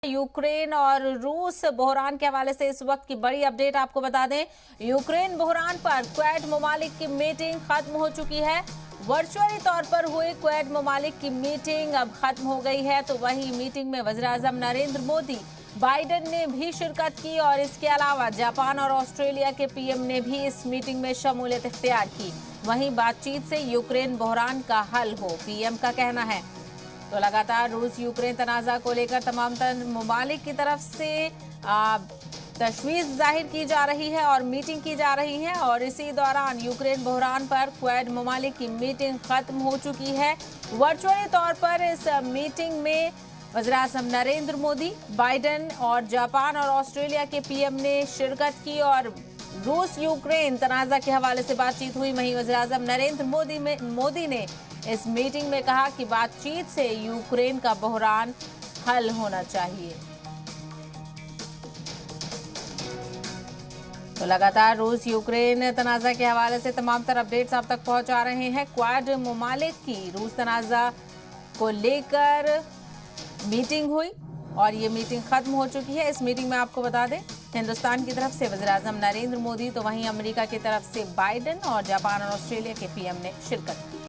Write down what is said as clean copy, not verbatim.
Ukraine और रूस बहरान के हवाले से इस वक्त की बड़ी अपडेट आपको बता दें। यूक्रेन बहरान पर क्वेड ममालिक की मीटिंग खत्म हो चुकी है। वर्चुअली तौर पर हुई क्वेड ममालिक की मीटिंग अब खत्म हो गई है। तो वहीं मीटिंग में वज़ीर-ए-आज़म नरेंद्र मोदी, बाइडेन ने भी शिरकत की और इसके अलावा जापान और ऑस्ट्रेलिया के पीएम ने भी इस मीटिंग में शमूलियत इख्तियार की। वहीं बातचीत से यूक्रेन बहरान का हल हो, पीएम का कहना है। तो लगातार रूस यूक्रेन तनाज़ा को लेकर तमाम ममालिक की तरफ से तशवीश जाहिर की जा रही है और मीटिंग की जा रही है। और इसी दौरान यूक्रेन बहरान पर क्वेड ममालिक की मीटिंग खत्म हो चुकी है। वर्चुअली तौर पर इस मीटिंग में वज़ीर-ए-आज़म नरेंद्र मोदी, बाइडेन और जापान और ऑस्ट्रेलिया के पीएम ने शिरकत की और रूस यूक्रेन तनाज़ा के हवाले से बातचीत हुई। वहीं वज़ीर-ए-आज़म नरेंद्र मोदी ने इस मीटिंग में कहा कि बातचीत से यूक्रेन का बहरान हल होना चाहिए। तो लगातार रूस यूक्रेन तनाज़ा के हवाले से तमाम तरह अपडेट्स आप तक पहुंचा रहे हैं। क्वाड ममालिक की रूस तनाज़ा को लेकर मीटिंग हुई और ये मीटिंग खत्म हो चुकी है। इस मीटिंग में आपको बता दें, हिंदुस्तान की तरफ से वज़ीर-ए-आज़म नरेंद्र मोदी, तो वहीं अमेरिका की तरफ से बाइडेन और जापान और ऑस्ट्रेलिया के पीएम ने शिरकत की।